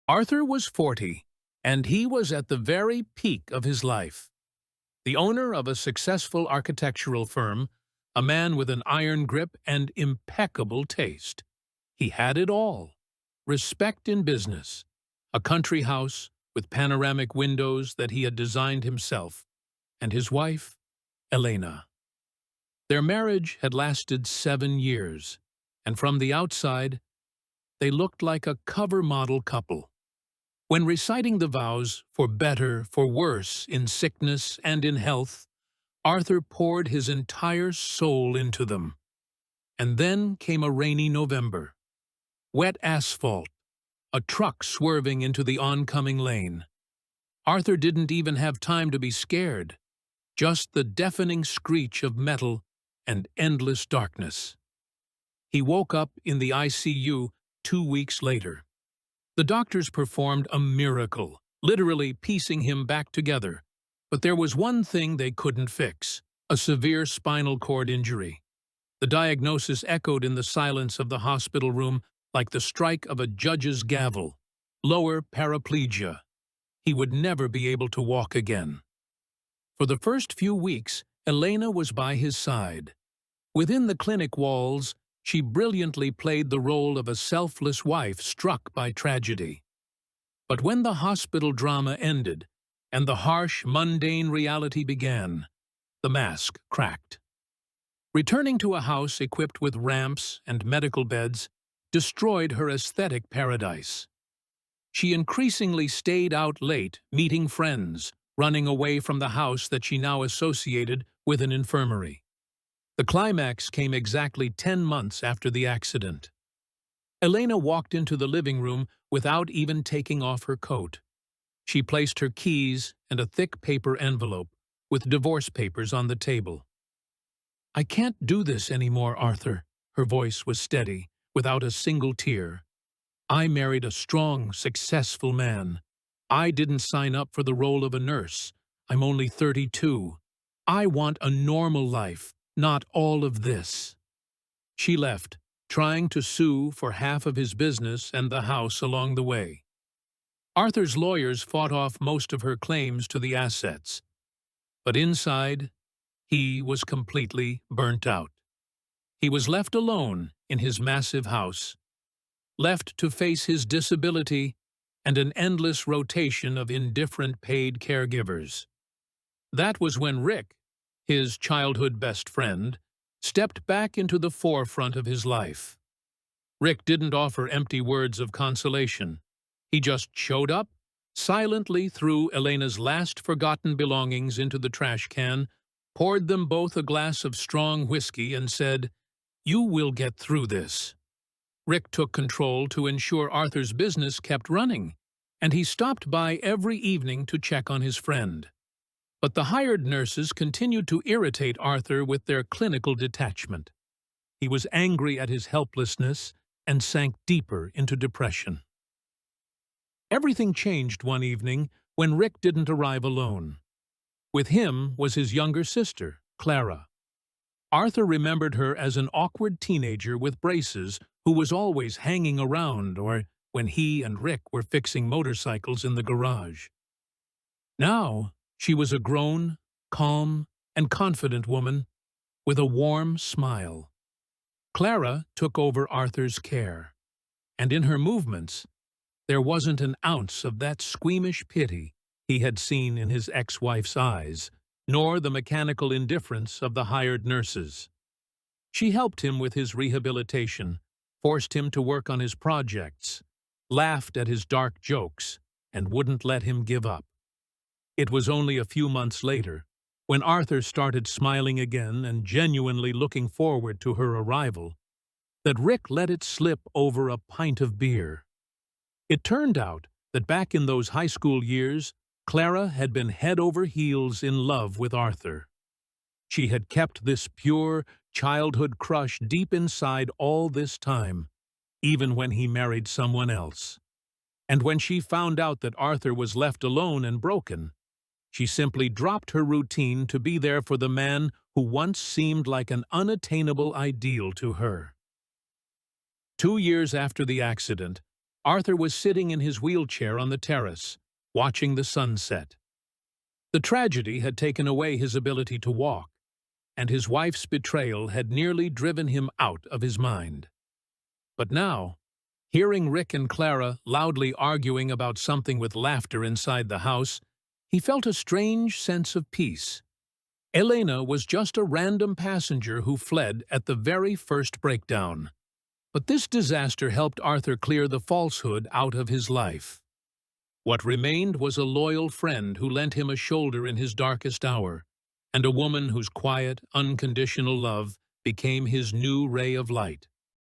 Arthur was 40, and he was at the very peak of his life. The owner of a successful architectural firm, a man with an iron grip and impeccable taste. He had it all: respect in business, a country house with panoramic windows that he had designed himself, and his wife, Elena. Their marriage had lasted 7 years, and from the outside, they looked like a cover model couple. When reciting the vows for better, for worse, in sickness and in health, Arthur poured his entire soul into them. And then came a rainy November. Wet asphalt, a truck swerving into the oncoming lane. Arthur didn't even have time to be scared, just the deafening screech of metal and endless darkness. He woke up in the ICU 2 weeks later. The doctors performed a miracle, literally piecing him back together. But there was one thing they couldn't fix: a severe spinal cord injury. The diagnosis echoed in the silence of the hospital room like the strike of a judge's gavel: lower paraplegia. He would never be able to walk again. For the first few weeks, Elena was by his side. Within the clinic walls, she brilliantly played the role of a selfless wife struck by tragedy. But when the hospital drama ended, and the harsh, mundane reality began, the mask cracked. Returning to a house equipped with ramps and medical beds destroyed her aesthetic paradise. She increasingly stayed out late, meeting friends, running away from the house that she now associated with an infirmary. The climax came exactly 10 months after the accident. Elena walked into the living room without even taking off her coat. She placed her keys and a thick paper envelope with divorce papers on the table. "I can't do this anymore, Arthur." Her voice was steady, without a single tear. "I married a strong, successful man. I didn't sign up for the role of a nurse. I'm only 32. I want a normal life, not all of this." She left, trying to sue for half of his business and the house along the way. Arthur's lawyers fought off most of her claims to the assets. But inside, he was completely burnt out. He was left alone in his massive house, left to face his disability and an endless rotation of indifferent paid caregivers. That was when Rick, his childhood best friend, stepped back into the forefront of his life. Rick didn't offer empty words of consolation. He just showed up, silently threw Elena's last forgotten belongings into the trash can, poured them both a glass of strong whiskey, and said, "You will get through this." Rick took control to ensure Arthur's business kept running, and he stopped by every evening to check on his friend. But the hired nurses continued to irritate Arthur with their clinical detachment. He was angry at his helplessness and sank deeper into depression. Everything changed one evening when Rick didn't arrive alone. With him was his younger sister, Clara. Arthur remembered her as an awkward teenager with braces who was always hanging around or when he and Rick were fixing motorcycles in the garage. Now, she was a grown, calm, and confident woman with a warm smile. Clara took over Arthur's care, and in her movements, there wasn't an ounce of that squeamish pity he had seen in his ex-wife's eyes, nor the mechanical indifference of the hired nurses. She helped him with his rehabilitation, forced him to work on his projects, laughed at his dark jokes, and wouldn't let him give up. It was only a few months later, when Arthur started smiling again and genuinely looking forward to her arrival, that Rick let it slip over a pint of beer. It turned out that back in those high school years, Clara had been head over heels in love with Arthur. She had kept this pure childhood crush deep inside all this time, even when he married someone else. And when she found out that Arthur was left alone and broken, she simply dropped her routine to be there for the man who once seemed like an unattainable ideal to her. 2 years after the accident, Arthur was sitting in his wheelchair on the terrace, watching the sunset. The tragedy had taken away his ability to walk, and his wife's betrayal had nearly driven him out of his mind. But now, hearing Rick and Clara loudly arguing about something with laughter inside the house, he felt a strange sense of peace. Elena was just a random passenger who fled at the very first breakdown. But this disaster helped Arthur clear the falsehood out of his life. What remained was a loyal friend who lent him a shoulder in his darkest hour, and a woman whose quiet, unconditional love became his new ray of light.